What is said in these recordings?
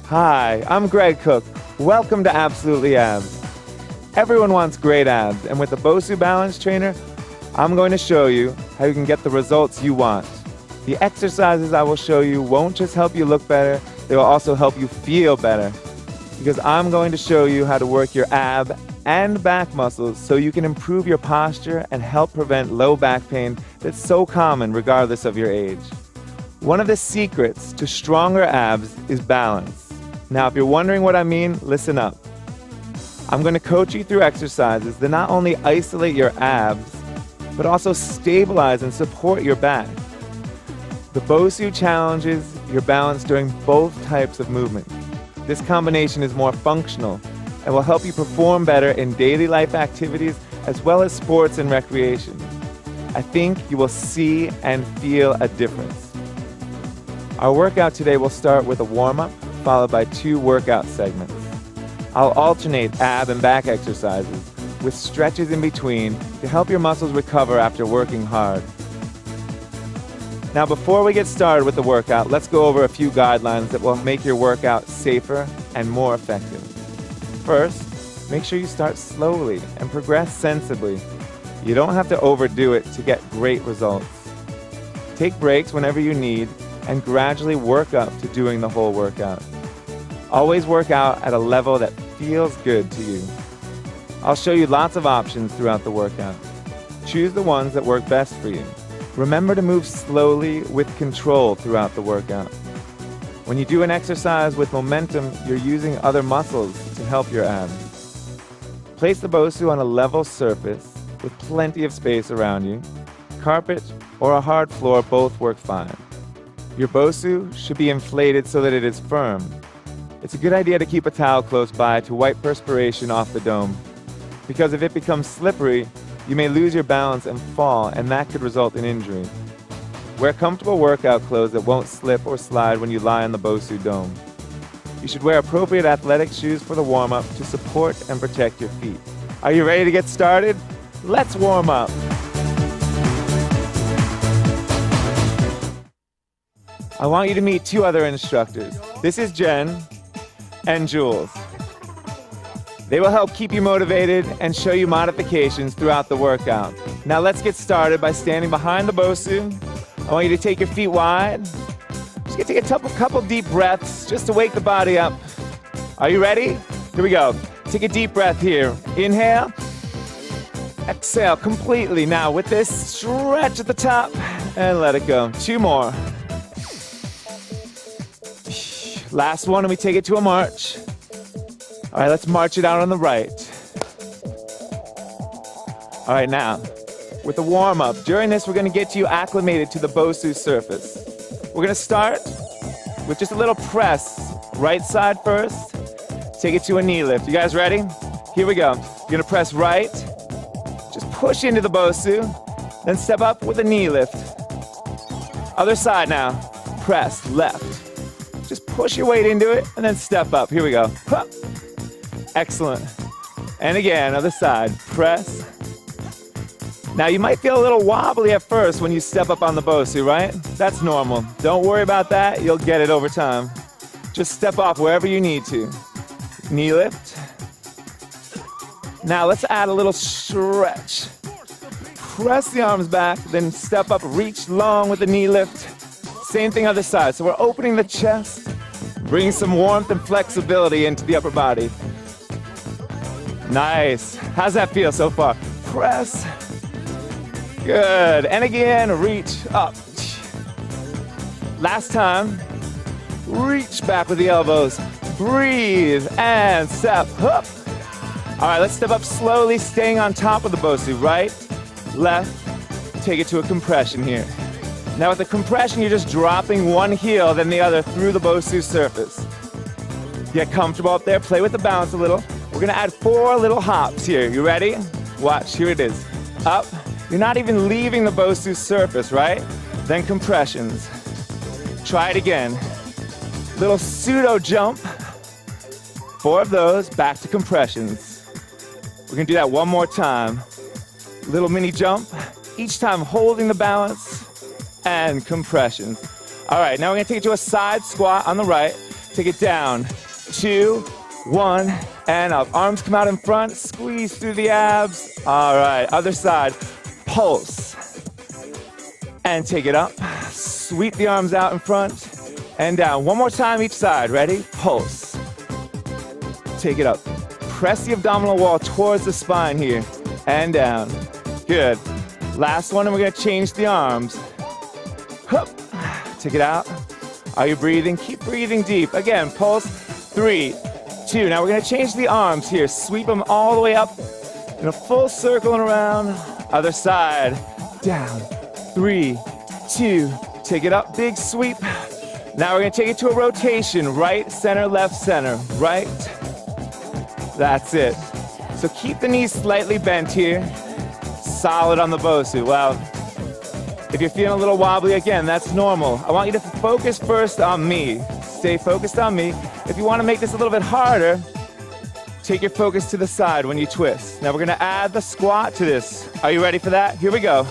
Hi, I'm Greg Cook. Welcome to Absolutely Abs. Everyone wants great abs, and with the Bosu Balance Trainer, I'm going to show you how you can get the results you want. The exercises I will show you won't just help you look better, they will also help you feel better. Because I'm going to show you how to work your ab and back muscles so you can improve your posture and help prevent low back pain that's so common regardless of your age. One of the secrets to stronger abs is balance. Now, if you're wondering what I mean, listen up. I'm going to coach you through exercises that not only isolate your abs, but also stabilize and support your back. The Bosu challenges your balance during both types of movement. This combination is more functional and will help you perform better in daily life activities as well as sports and recreation. I think you will see and feel a difference. Our workout today will start with a warm-up, followed by 2 workout segments. I'll alternate ab and back exercises with stretches in between to help your muscles recover after working hard. Now, before we get started with the workout, let's go over a few guidelines that will make your workout safer and more effective. First, make sure you start slowly and progress sensibly. You don't have to overdo it to get great results. Take breaks whenever you need and gradually work up to doing the whole workout. Always work out at a level that feels good to you. I'll show you lots of options throughout the workout. Choose the ones that work best for you. Remember to move slowly with control throughout the workout. When you do an exercise with momentum, you're using other muscles to help your abs. Place the Bosu on a level surface with plenty of space around you. Carpet or a hard floor both work fine. Your Bosu should be inflated so that it is firm. It's a good idea to keep a towel close by to wipe perspiration off the dome, because if it becomes slippery, you may lose your balance and fall, and that could result in injury. Wear comfortable workout clothes that won't slip or slide when you lie on the Bosu dome. You should wear appropriate athletic shoes for the warm-up to support and protect your feet. Are you ready to get started? Let's warm up. I want you to meet 2 other instructors. This is Jen and Jules. They will help keep you motivated and show you modifications throughout the workout. Now let's get started by standing behind the Bosu. I want you to take your feet wide. Just gonna take a couple deep breaths just to wake the body up. Are you ready? Here we go. Take a deep breath here. Inhale. Exhale completely. Now with this, stretch at the top and let it go. 2 more. Last one, and we take it to a march. All right, let's march it out on the right. All right, now, with the warm-up, during this, we're gonna get you acclimated to the Bosu surface. We're gonna start with just a little press. Right side first, take it to a knee lift. You guys ready? Here we go. You're gonna press right, just push into the Bosu, then step up with a knee lift. Other side now, press left. Just push your weight into it and then step up. Here we go. Hup. Excellent. And again, other side. Press. Now you might feel a little wobbly at first when you step up on the Bosu, right? That's normal. Don't worry about that. You'll get it over time. Just step off wherever you need to. Knee lift. Now let's add a little stretch. Press the arms back, then step up, reach long with the knee lift. Same thing other side. So we're opening the chest, bringing some warmth and flexibility into the upper body. Nice. How's that feel so far? Press. Good. And again, reach up. Last time, reach back with the elbows. Breathe and step up. All right, let's step up slowly, staying on top of the Bosu. Right, left, take it to a compression here. Now with the compression, you're just dropping one heel, then the other through the Bosu surface. Get comfortable up there, play with the balance a little. We're gonna add 4 little hops here. You ready? Watch, here it is. Up, you're not even leaving the Bosu surface, right? Then compressions. Try it again. Little pseudo jump. 4 of those, back to compressions. We're gonna do that one more time. Little mini jump, each time holding the balance and compressions. All right, now we're gonna take it to a side squat on the right. Take it down. 2, 1, and up. Arms come out in front. Squeeze through the abs. All right, other side. Pulse. And take it up. Sweep the arms out in front and down. One more time each side. Ready? Pulse. Take it up. Press the abdominal wall towards the spine here and down. Good. Last one, and we're gonna change the arms. Hup. Take it out. Are you breathing? Keep breathing deep. Again, pulse. 3, 2. Now we're gonna change the arms here. Sweep them all the way up in a full circle and around. Other side. Down. 3, 2. Take it up. Big sweep. Now we're gonna take it to a rotation. Right, center, left, center. Right. That's it. So keep the knees slightly bent here. Solid on the Bosu. Well, if you're feeling a little wobbly, again, that's normal. I want you to focus first on me. Stay focused on me. If you want to make this a little bit harder, take your focus to the side when you twist. Now we're gonna add the squat to this. Are you ready for that? Here we go.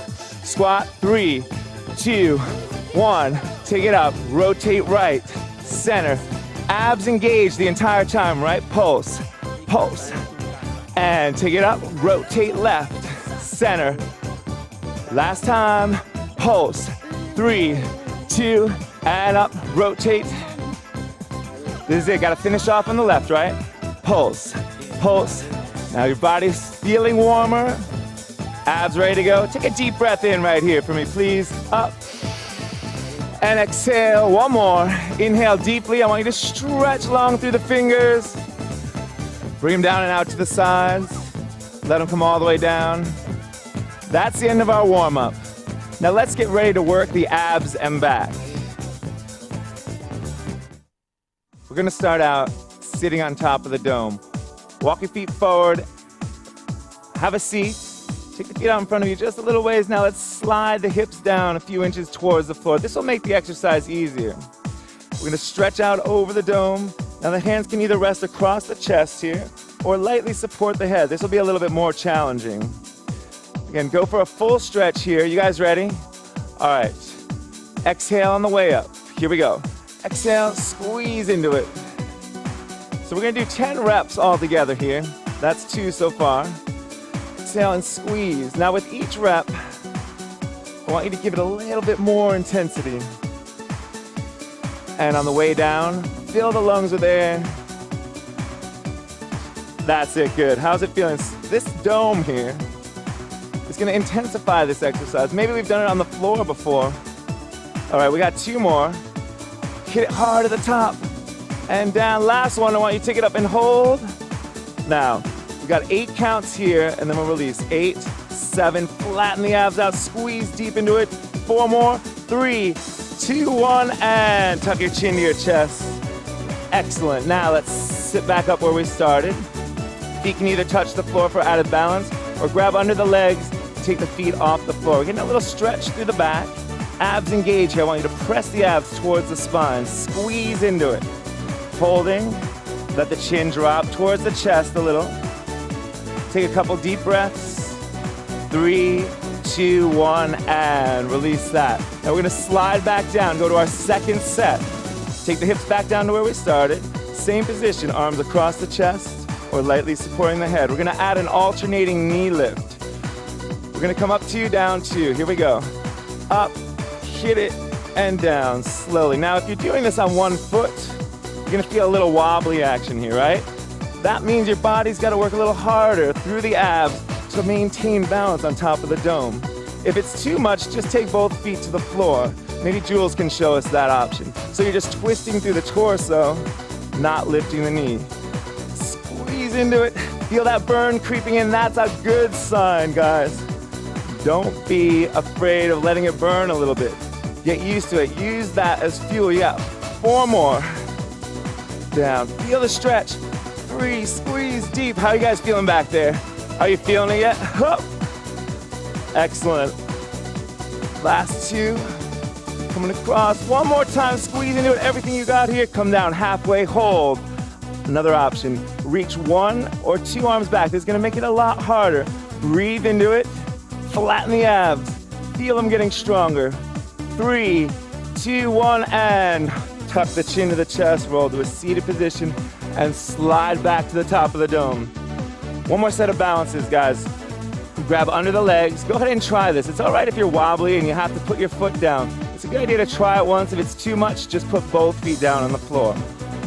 Squat, 3, 2, 1. Take it up, rotate right, center. Abs engaged the entire time, right? Pulse, pulse. And take it up, rotate left, center. Last time, pulse. 3, 2, and up, rotate. This is it, gotta finish off on the left, right? Pulse, pulse. Now your body's feeling warmer. Abs ready to go. Take a deep breath in right here for me, please. Up. And exhale, one more. Inhale deeply. I want you to stretch long through the fingers. Bring them down and out to the sides. Let them come all the way down. That's the end of our warm-up. Now let's get ready to work the abs and back. We're gonna start out sitting on top of the dome. Walk your feet forward. Have a seat. Take the feet out in front of you just a little ways. Now let's slide the hips down a few inches towards the floor. This will make the exercise easier. We're gonna stretch out over the dome. Now the hands can either rest across the chest here or lightly support the head. This will be a little bit more challenging. Again, go for a full stretch here. You guys ready? All right. Exhale on the way up. Here we go. Exhale, squeeze into it. So we're gonna do 10 reps all together here. That's 2 so far. Exhale and squeeze. Now with each rep, I want you to give it a little bit more intensity. And on the way down, fill the lungs with air. That's it, good. How's it feeling? This dome here is gonna intensify this exercise. Maybe we've done it on the floor before. All right, we got 2 more. Hit it hard at the top and down. Last one, I want you to take it up and hold. Now, we got 8 counts here, and then we'll release. 8, 7, flatten the abs out, squeeze deep into it. 4 more, 3, 2, 1, and tuck your chin to your chest. Excellent. Now let's sit back up where we started. Feet can either touch the floor for added balance or grab under the legs, take the feet off the floor. We're getting a little stretch through the back. Abs engage here. I want you to press the abs towards the spine. Squeeze into it. Holding. Let the chin drop towards the chest a little. Take a couple deep breaths. 3, 2, 1, and release that. Now we're gonna slide back down, go to our second set. Take the hips back down to where we started. Same position, arms across the chest or lightly supporting the head. We're gonna add an alternating knee lift. We're gonna come up 2, down 2. Here we go. Up, hit it, and down slowly. Now if you're doing this on one foot, you're gonna feel a little wobbly action here, right? That means your body's gotta work a little harder through the abs to maintain balance on top of the dome. If it's too much, just take both feet to the floor. Maybe Jules can show us that option. So you're just twisting through the torso, not lifting the knee. Squeeze into it. Feel that burn creeping in. That's a good sign, guys. Don't be afraid of letting it burn a little bit. Get used to it. Use that as fuel. Yeah, 4 more. Down. Feel the stretch. 3, squeeze deep. How are you guys feeling back there? Are you feeling it yet? Hup. Excellent. Last 2. Coming across. One more time. Squeeze into it. Everything you got here. Come down halfway. Hold. Another option. Reach 1 or 2 arms back. This is going to make it a lot harder. Breathe into it. Flatten the abs. Feel them getting stronger. 3, 2, 1, and tuck the chin to the chest, roll to a seated position, and slide back to the top of the dome. One more set of balances, guys. Grab under the legs. Go ahead and try this. It's all right if you're wobbly and you have to put your foot down. It's a good idea to try it once. If it's too much, just put both feet down on the floor.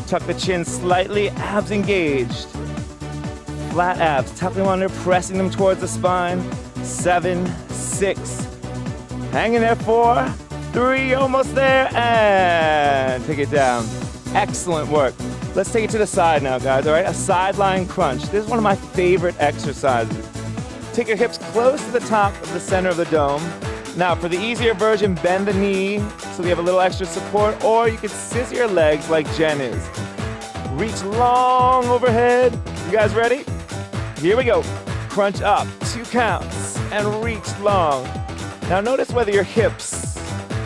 Tuck the chin slightly, abs engaged. Flat abs, tuck them under, pressing them towards the spine. 7, 6, hang in there, 4, 3, almost there, and take it down. Excellent work. Let's take it to the side now, guys, all right? A sideline crunch. This is one of my favorite exercises. Take your hips close to the top of the center of the dome. Now, for the easier version, bend the knee so we have a little extra support, or you can scissor your legs like Jen is. Reach long overhead. You guys ready? Here we go. Crunch up, 2 counts, and reach long. Now notice whether your hips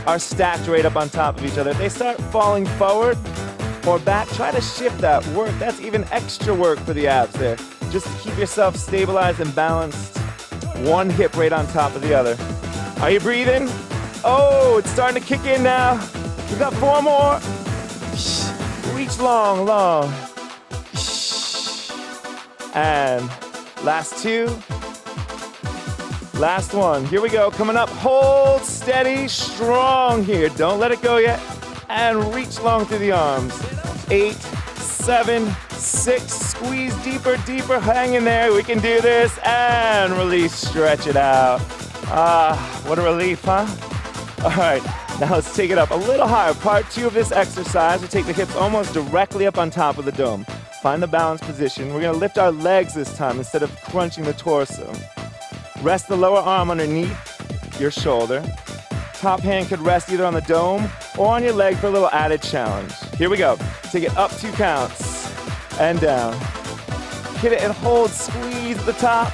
are stacked right up on top of each other. If they start falling forward or back, try to shift that work. That's even extra work for the abs there. Just to keep yourself stabilized and balanced. One hip right on top of the other. Are you breathing? Oh, it's starting to kick in now. We've got 4 more. Reach long, long. And last 2. Last one. Here we go. Coming up. Hold steady, strong here. Don't let it go yet. And reach long through the arms. 8, 7, 6. Squeeze deeper, deeper. Hang in there. We can do this. And release. Stretch it out. What a relief, huh? All right. Now let's take it up a little higher. Part 2 of this exercise. We take the hips almost directly up on top of the dome. Find the balance position. We're going to lift our legs this time instead of crunching the torso. Rest the lower arm underneath your shoulder. Top hand could rest either on the dome or on your leg for a little added challenge. Here we go. Take it up 2 counts and down. Hit it and hold, squeeze at the top.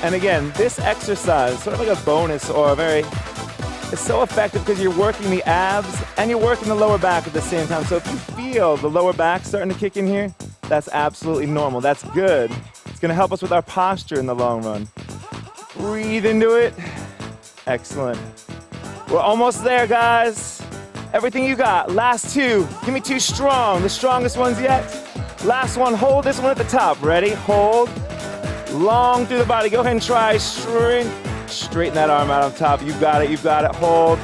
And again, this exercise, sort of like a bonus or it's so effective because you're working the abs and you're working the lower back at the same time. So if you feel the lower back starting to kick in here, that's absolutely normal. That's good. It's going to help us with our posture in the long run. Breathe into it. Excellent. We're almost there, guys. Everything you got. Last 2. Give me 2 strong. The strongest ones yet. Last one. Hold this one at the top. Ready? Hold. Long through the body. Go ahead and try. Straighten that arm out on top. You got it. You got it. Hold.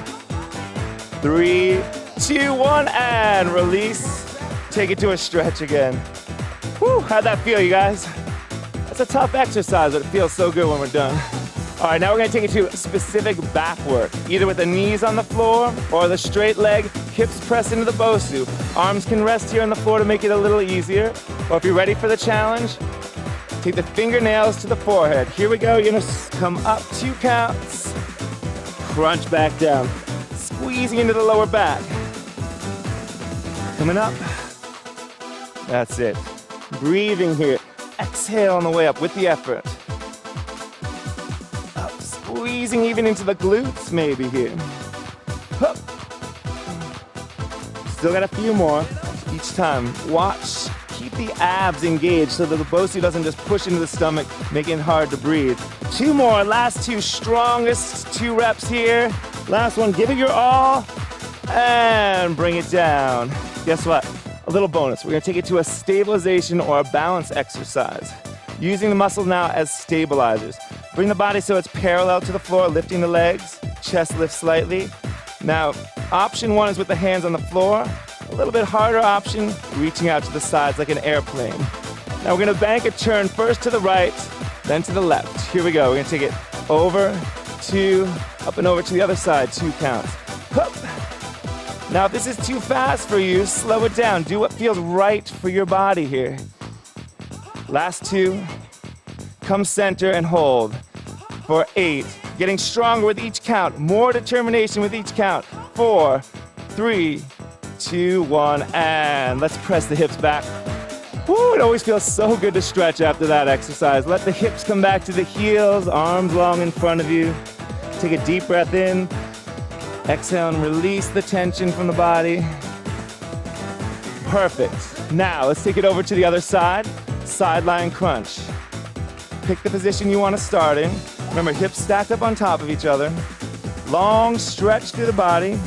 3, 2, 1, and release. Take it to a stretch again. Whew, how'd that feel, you guys? That's a tough exercise, but it feels so good when we're done. All right, now we're gonna take it to specific back work, either with the knees on the floor or the straight leg, hips press into the Bosu. Arms can rest here on the floor to make it a little easier. Or if you're ready for the challenge, take the fingernails to the forehead. Here we go, you're gonna come up 2 counts, crunch back down, squeezing into the lower back. Coming up, that's it. Breathing here, exhale on the way up with the effort. Up, squeezing even into the glutes maybe here. Up. Still got a few more each time. Watch. Keep the abs engaged so that the Bosu doesn't just push into the stomach, making it hard to breathe. 2 more, last 2, strongest 2 reps here. Last one, give it your all, and bring it down. Guess what? A little bonus. We're gonna take it to a stabilization or a balance exercise. Using the muscles now as stabilizers. Bring the body so it's parallel to the floor, lifting the legs, chest lifts slightly. Now, option 1 is with the hands on the floor. A little bit harder option, reaching out to the sides like an airplane. Now we're gonna bank a turn first to the right, then to the left. Here we go, we're gonna take it over, 2, up and over to the other side, 2 counts. Hup. Now if this is too fast for you, slow it down. Do what feels right for your body here. Last 2, come center and hold for 8. Getting stronger with each count, more determination with each count. 4, 3, 2, 1, and let's press the hips back. Woo, it always feels so good to stretch after that exercise. Let the hips come back to the heels, arms long in front of you. Take a deep breath in. Exhale and release the tension from the body. Perfect. Now let's take it over to the other side. Sideline crunch. Pick the position you want to start in. Remember, hips stacked up on top of each other. Long stretch through the body.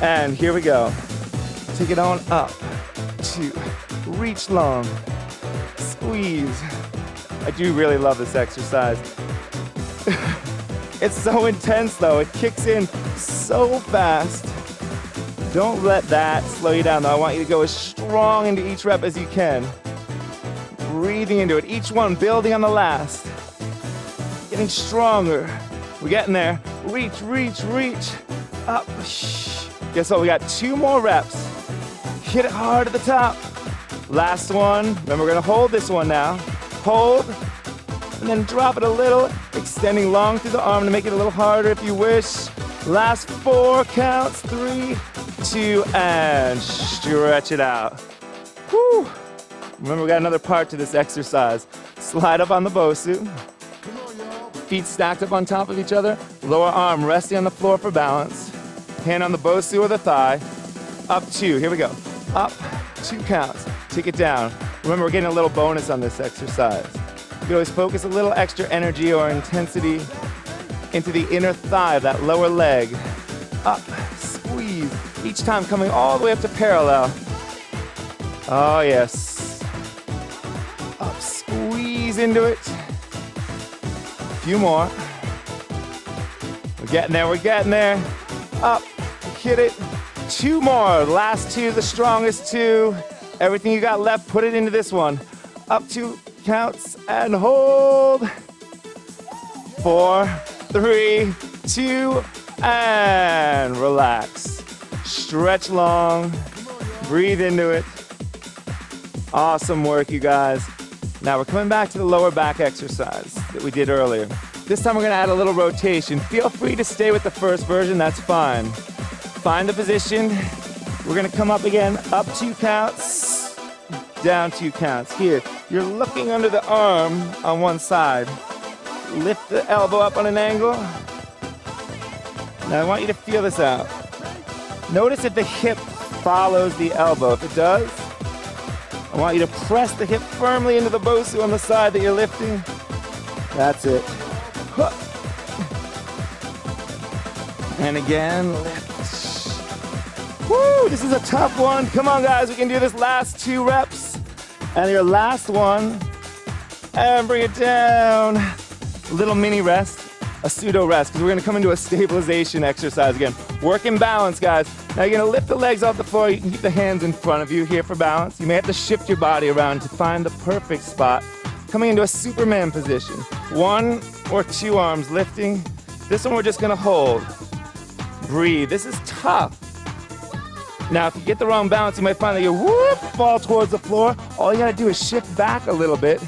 And here we go. Take it on up, 2, reach long, squeeze. I do really love this exercise. It's so intense though, it kicks in so fast. Don't let that slow you down though. I want you to go as strong into each rep as you can. Breathing into it, each one building on the last. Getting stronger. We're getting there. Reach, reach, reach. Up. Guess what? We got 2 more reps. Hit it hard at the top. Last one. Remember, we're gonna hold this one now. Hold, and then drop it a little, extending long through the arm to make it a little harder if you wish. Last 4 counts. 3, 2, and stretch it out. Whew. Remember, we got another part to this exercise. Slide up on the Bosu. Feet stacked up on top of each other. Lower arm resting on the floor for balance. Hand on the Bosu or the thigh. Up 2, here we go. Up, 2 counts. Take it down. Remember, we're getting a little bonus on this exercise. You can always focus a little extra energy or intensity into the inner thigh of that lower leg. Up, squeeze. Each time coming all the way up to parallel. Oh, yes. Up, squeeze into it. A few more. We're getting there, we're getting there. Up, hit it. 2 more. Last 2, the strongest 2. Everything you got left, put it into this one. Up 2 counts and hold. 4, 3, 2, and relax. Stretch long. Breathe into it. Awesome work, you guys. Now we're coming back to the lower back exercise that we did earlier. This time we're gonna add a little rotation. Feel free to stay with the first version, that's fine. Find the position. We're gonna come up again, up 2 counts, down 2 counts. Here, you're looking under the arm on one side. Lift the elbow up on an angle. Now I want you to feel this out. Notice if the hip follows the elbow. If it does, I want you to press the hip firmly into the Bosu on the side that you're lifting. That's it. And again, lift. Woo, this is a tough one. Come on, guys, we can do this last 2 reps. And your last one. And bring it down. A little mini rest, a pseudo rest, because we're gonna come into a stabilization exercise again. Work in balance, guys. Now you're gonna lift the legs off the floor. You can keep the hands in front of you here for balance. You may have to shift your body around to find the perfect spot. Coming into a Superman position. 1 or 2 arms lifting. This one we're just gonna hold. Breathe. This is tough. Now, if you get the wrong balance, you might find that you fall towards the floor. All you gotta do is shift back a little bit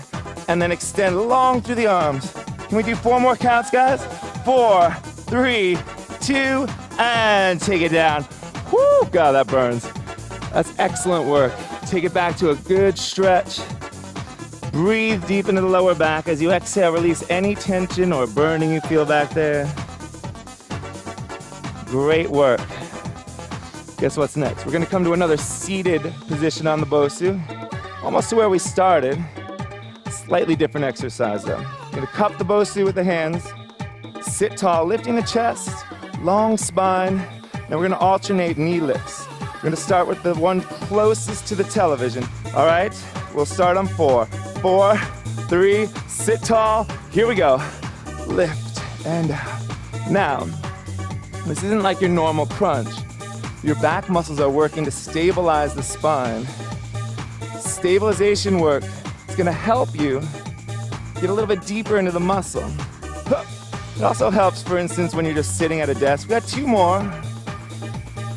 and then extend long through the arms. Can we do 4 more counts, guys? 4, 3, 2, and take it down. Woo, God, that burns. That's excellent work. Take it back to a good stretch. Breathe deep into the lower back. As you exhale, release any tension or burning you feel back there. Great work. Guess what's next? We're gonna come to another seated position on the Bosu. Almost to where we started. Slightly different exercise though. You're gonna cup the Bosu with the hands. Sit tall, lifting the chest, long spine. Now we're gonna alternate knee lifts. We're gonna start with the one closest to the television. All right, we'll start on 4. 4, 3, sit tall. Here we go. Lift and down. Now, this isn't like your normal crunch. Your back muscles are working to stabilize the spine. Stabilization work is gonna help you get a little bit deeper into the muscle. It also helps, for instance, when you're just sitting at a desk. We got 2 more.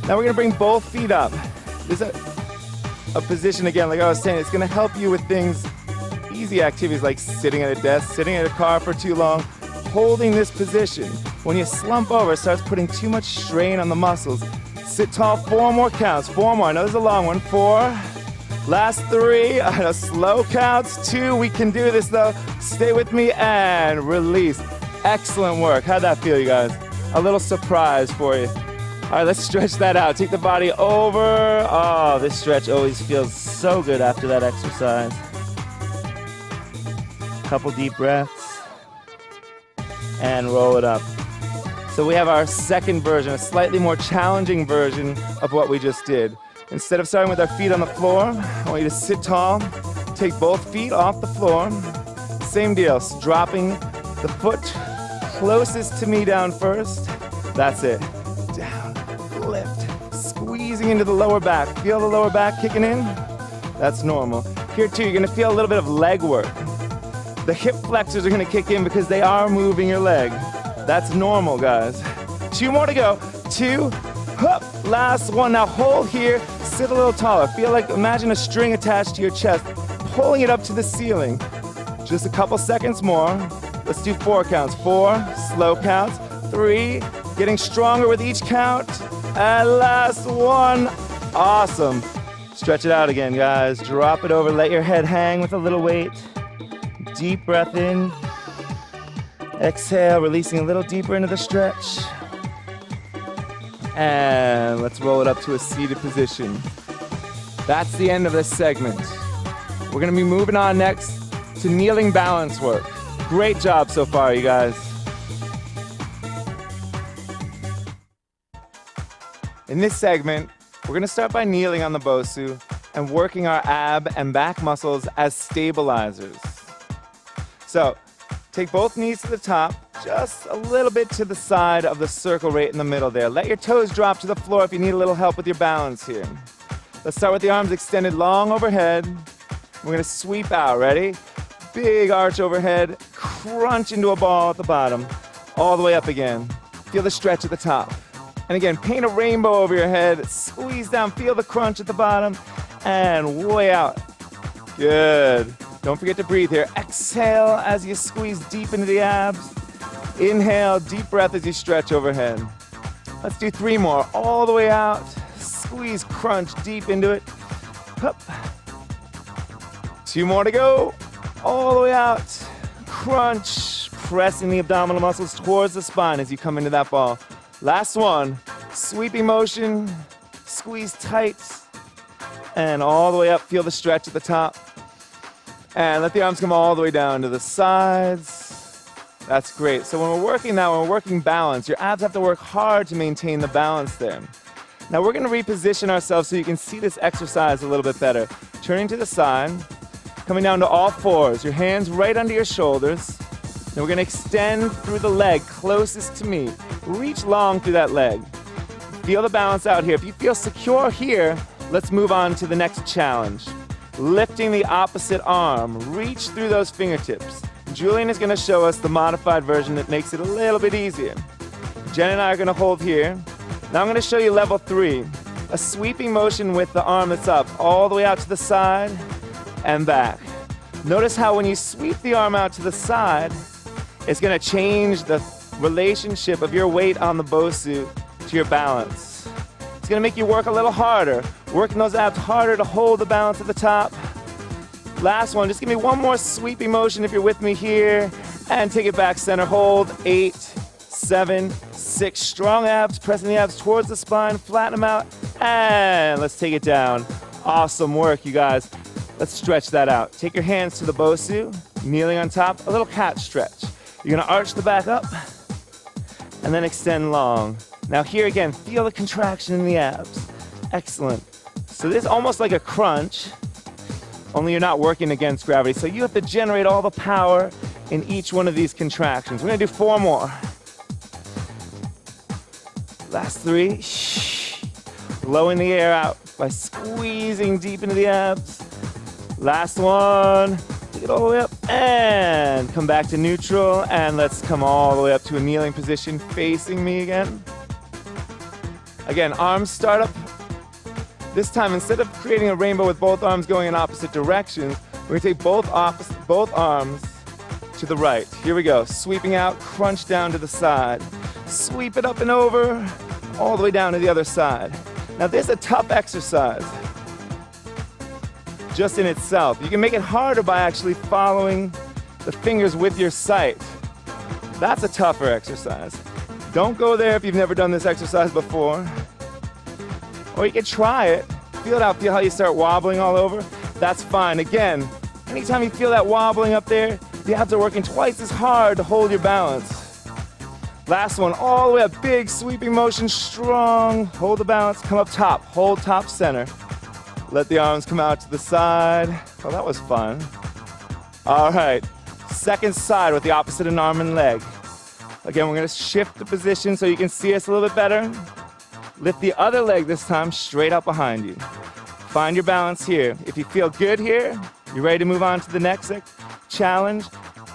Now we're gonna bring both feet up. This is a position, again, like I was saying, it's gonna help you with things, easy activities like sitting at a desk, sitting in a car for too long, holding this position. When you slump over, it starts putting too much strain on the muscles. Sit tall, 4 more counts, 4 more. I know this is a long one. 4, last 3, I know, slow counts, 2. We can do this though. Stay with me and release. Excellent work. How'd that feel, you guys? A little surprise for you. All right, let's stretch that out. Take the body over. Oh, this stretch always feels so good after that exercise. Couple deep breaths and roll it up. So we have our second version, a slightly more challenging version of what we just did. Instead of starting with our feet on the floor, I want you to sit tall, take both feet off the floor. Same deal, dropping the foot closest to me down first. That's it. Down, lift, squeezing into the lower back. Feel the lower back kicking in? That's normal. Here too, you're gonna feel a little bit of leg work. The hip flexors are gonna kick in because they are moving your leg. That's normal, guys. 2 more to go. 2, hup, last one. Now hold here, sit a little taller. Feel like, imagine a string attached to your chest, pulling it up to the ceiling. Just a couple seconds more. Let's do 4 counts. 4, slow counts. 3, getting stronger with each count. And last one. Awesome. Stretch it out again, guys. Drop it over, let your head hang with a little weight. Deep breath in. Exhale, releasing a little deeper into the stretch. And let's roll it up to a seated position. That's the end of this segment. We're gonna be moving on next to kneeling balance work. Great job so far, you guys. In this segment, we're gonna start by kneeling on the Bosu and working our ab and back muscles as stabilizers. So, take both knees to the top, just a little bit to the side of the circle right in the middle there. Let your toes drop to the floor if you need a little help with your balance here. Let's start with the arms extended long overhead. We're gonna sweep out, ready? Big arch overhead, crunch into a ball at the bottom, all the way up again. Feel the stretch at the top. And again, paint a rainbow over your head, squeeze down, feel the crunch at the bottom, and way out. Good. Don't forget to breathe here. Exhale as you squeeze deep into the abs. Inhale, deep breath as you stretch overhead. Let's do 3 more. All the way out. Squeeze, crunch deep into it. Hup. 2 more to go. All the way out. Crunch. Pressing the abdominal muscles towards the spine as you come into that ball. Last one. Sweeping motion. Squeeze tight. And all the way up. Feel the stretch at the top. And let the arms come all the way down to the sides. That's great. So when we're working now, when we're working balance, your abs have to work hard to maintain the balance there. Now we're gonna reposition ourselves so you can see this exercise a little bit better. Turning to the side, coming down to all fours, your hands right under your shoulders. Then we're gonna extend through the leg closest to me. Reach long through that leg. Feel the balance out here. If you feel secure here, let's move on to the next challenge. Lifting the opposite arm, reach through those fingertips. Julian is gonna show us the modified version that makes it a little bit easier. Jen and I are gonna hold here. Now I'm gonna show you level 3, a sweeping motion with the arm that's up, all the way out to the side and back. Notice how when you sweep the arm out to the side, it's gonna change the relationship of your weight on the Bosu to your balance. It's gonna make you work a little harder, working those abs harder to hold the balance at the top. Last one, just give me one more sweeping motion if you're with me here, and take it back center, hold, 8, 7, 6, strong abs, pressing the abs towards the spine, flatten them out, and let's take it down. Awesome work, you guys. Let's stretch that out. Take your hands to the Bosu, kneeling on top, a little cat stretch. You're gonna arch the back up, and then extend long. Now here again, feel the contraction in the abs. Excellent. So this is almost like a crunch, only you're not working against gravity. So you have to generate all the power in each one of these contractions. We're gonna do 4 more. Last 3. Blowing the air out by squeezing deep into the abs. Last one. Take it all the way up and come back to neutral. And let's come all the way up to a kneeling position, facing me again. Again, arms start up. This time, instead of creating a rainbow with both arms going in opposite directions, we're gonna take both arms to the right. Here we go, sweeping out, crunch down to the side. Sweep it up and over, all the way down to the other side. Now this is a tough exercise, just in itself. You can make it harder by actually following the fingers with your sight. That's a tougher exercise. Don't go there if you've never done this exercise before. Or you can try it. Feel it out. Feel how you start wobbling all over? That's fine. Again, anytime you feel that wobbling up there, the abs are working twice as hard to hold your balance. Last one, all the way up, big sweeping motion, strong. Hold the balance, come up top, hold top center. Let the arms come out to the side. Oh, that was fun. All right, second side with the opposite of arm and leg. Again, we're gonna shift the position so you can see us a little bit better. Lift the other leg this time, straight out behind you. Find your balance here. If you feel good here, you're ready to move on to the next challenge.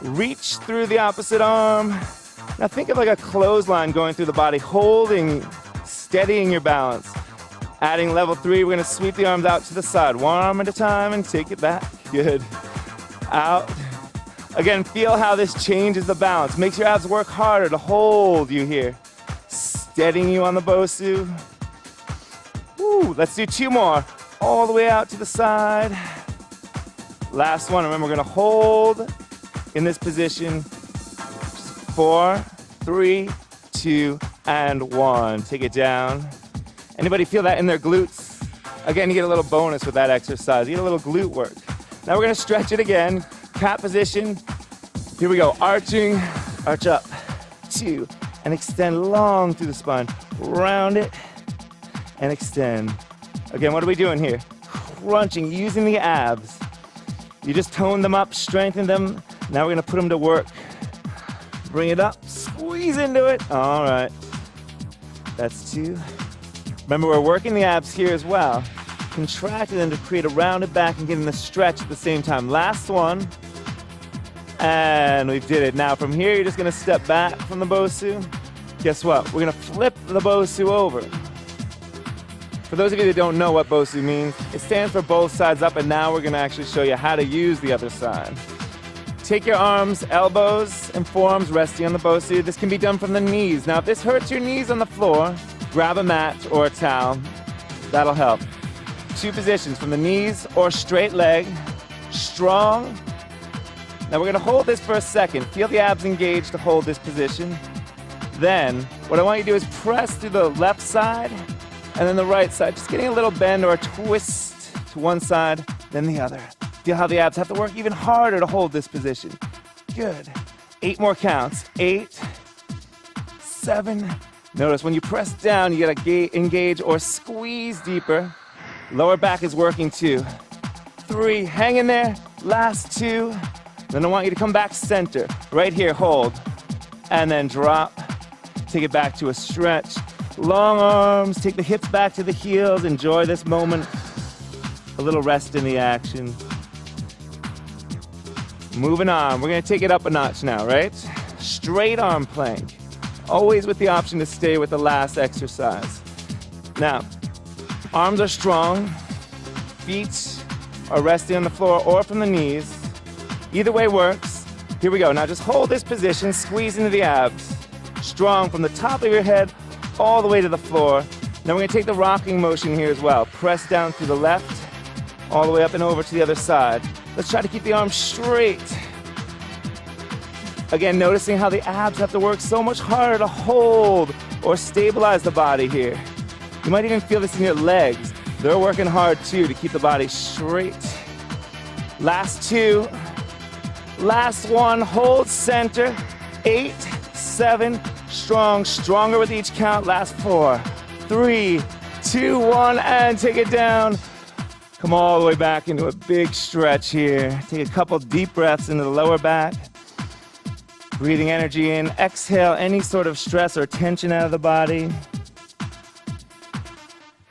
Reach through the opposite arm. Now think of like a clothesline going through the body, holding, steadying your balance. Adding level 3, we're gonna sweep the arms out to the side, one arm at a time and take it back. Good. Out. Again, feel how this changes the balance. Makes your abs work harder to hold you here. Steadying you on the Bosu. Woo, let's do 2 more. All the way out to the side. Last one, remember we're gonna hold in this position. 4, 3, 2, and 1. Take it down. Anybody feel that in their glutes? Again, you get a little bonus with that exercise. You get a little glute work. Now we're gonna stretch it again. Cat position. Here we go, arching, arch up, 2, and extend long through the spine. Round it, and extend. Again, what are we doing here? Crunching, using the abs. You just tone them up, strengthen them. Now we're gonna put them to work. Bring it up, squeeze into it. All right, that's 2. Remember, we're working the abs here as well. Contracting them to create a rounded back and getting the stretch at the same time. Last one. And we did it. Now from here, you're just gonna step back from the Bosu. Guess what? We're gonna flip the Bosu over. For those of you that don't know what Bosu means, it stands for both sides up, and now we're gonna actually show you how to use the other side. Take your arms, elbows, and forearms resting on the Bosu. This can be done from the knees. Now, if this hurts your knees on the floor, grab a mat or a towel. That'll help. 2 positions, from the knees or straight leg. Strong. Now we're gonna hold this for a second. Feel the abs engaged to hold this position. Then, what I want you to do is press through the left side and then the right side, just getting a little bend or a twist to one side, then the other. Feel how the abs have to work even harder to hold this position. Good. 8 more counts. 8, 7. Notice when you press down, you gotta engage or squeeze deeper. Lower back is working too. 3, hang in there. Last 2. Then I want you to come back center. Right here, hold. And then drop. Take it back to a stretch. Long arms, take the hips back to the heels. Enjoy this moment. A little rest in the action. Moving on, we're gonna take it up a notch now, right? Straight arm plank. Always with the option to stay with the last exercise. Now, arms are strong. Feet are resting on the floor or from the knees. Either way works. Here we go, now just hold this position, squeeze into the abs. Strong from the top of your head all the way to the floor. Now we're gonna take the rocking motion here as well. Press down through the left, all the way up and over to the other side. Let's try to keep the arms straight. Again, noticing how the abs have to work so much harder to hold or stabilize the body here. You might even feel this in your legs. They're working hard too to keep the body straight. Last 2. Last 1, hold center. 8, 7, strong, stronger with each count. Last 4, 3, 2, 1, and take it down. Come all the way back into a big stretch here. Take a couple deep breaths into the lower back. Breathing energy in. Exhale any sort of stress or tension out of the body.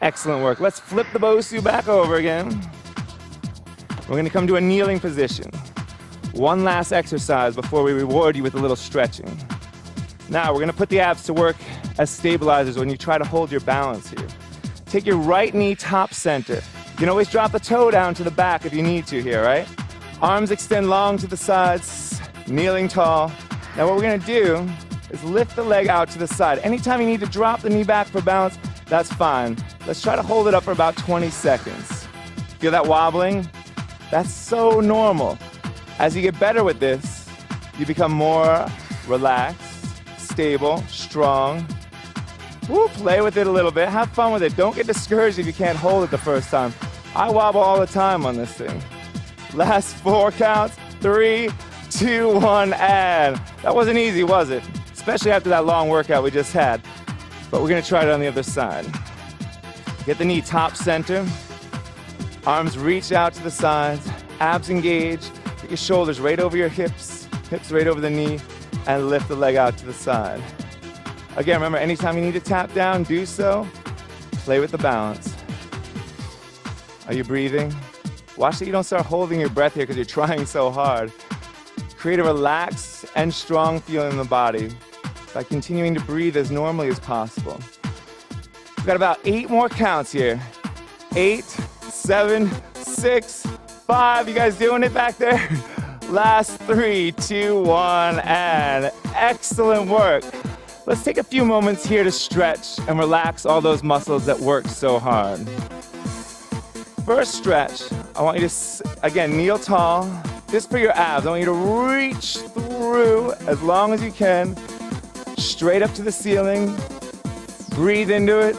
Excellent work. Let's flip the Bosu back over again. We're gonna come to a kneeling position. One last exercise before we reward you with a little stretching. Now we're gonna put the abs to work as stabilizers when you try to hold your balance here. Take your right knee top center. You can always drop the toe down to the back if you need to here, right? Arms extend long to the sides, kneeling tall. Now what we're gonna do is lift the leg out to the side. Anytime you need to drop the knee back for balance, that's fine. Let's try to hold it up for about 20 seconds. Feel that wobbling? That's so normal. As you get better with this, you become more relaxed, stable, strong. Woo, play with it a little bit, have fun with it. Don't get discouraged if you can't hold it the first time. I wobble all the time on this thing. Last 4 counts, 3, 2, 1, and that wasn't easy, was it? especially after that long workout we just had. But we're gonna try it on the other side. Get the knee top center. Arms reach out to the sides. Abs engage. Get your shoulders right over your hips. Hips right over the knee. And lift the leg out to the side. Again, remember, anytime you need to tap down, do so. Play with the balance. Are you breathing? Watch that you don't start holding your breath here because you're trying so hard. Create a relaxed and strong feeling in the body by continuing to breathe as normally as possible. We've got about 8 more counts here. 8, 7, 6, 5. You guys doing it back there? Last 3, 2, 1, and excellent work. Let's take a few moments here to stretch and relax all those muscles that worked so hard. First stretch, I want you to, again, kneel tall. Just for your abs, I want you to reach through as long as you can, straight up to the ceiling. Breathe into it,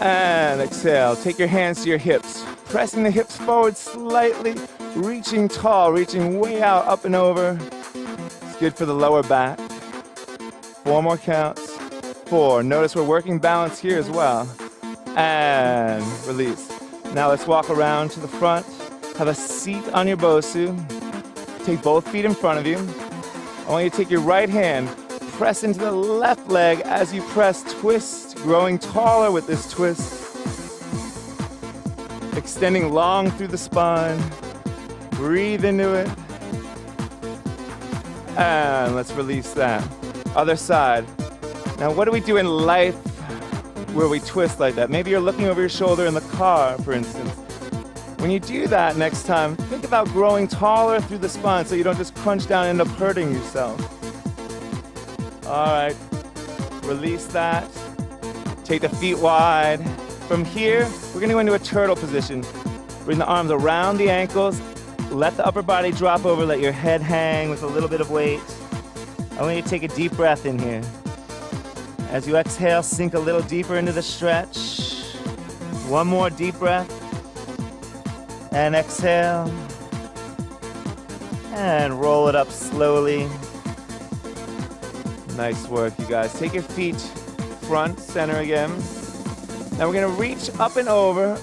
and exhale. Take your hands to your hips, pressing the hips forward slightly, reaching tall, reaching way out, up and over. It's good for the lower back. 4 more counts. 4. Notice we're working balance here as well. And release. Now let's walk around to the front. Have a seat on your Bosu. Take both feet in front of you. I want you to take your right hand, press into the left leg as you press, twist, growing taller with this twist. Extending long through the spine. Breathe into it. And let's release that. Other side. Now what do we do in life where we twist like that? Maybe you're looking over your shoulder in the car, for instance. When you do that next time, think about growing taller through the spine so you don't just crunch down and end up hurting yourself. All right, release that. Take the feet wide. From here, we're gonna go into a turtle position. Bring the arms around the ankles. Let the upper body drop over, let your head hang with a little bit of weight. I want you to take a deep breath in here. As you exhale, sink a little deeper into the stretch. One more deep breath. And exhale. And roll it up slowly. Nice work, you guys. Take your feet front, center again. Now we're gonna reach up and over,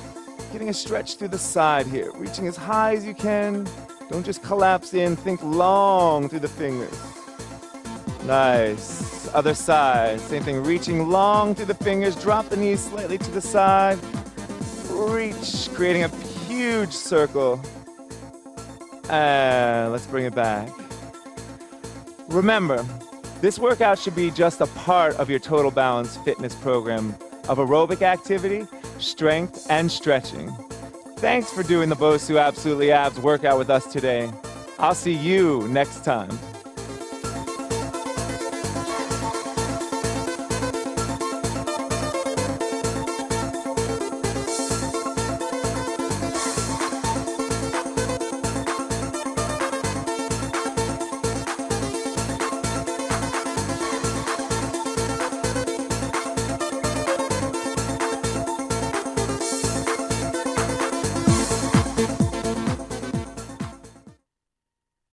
getting a stretch through the side here. Reaching as high as you can. Don't just collapse in, think long through the fingers. Nice. Other side, same thing. Reaching long through the fingers, drop the knees slightly to the side. Reach, creating a huge circle. And let's bring it back. Remember, this workout should be just a part of your total balance fitness program of aerobic activity, strength, and stretching. Thanks for doing the Bosu Absolutely Abs workout with us today. I'll see you next time.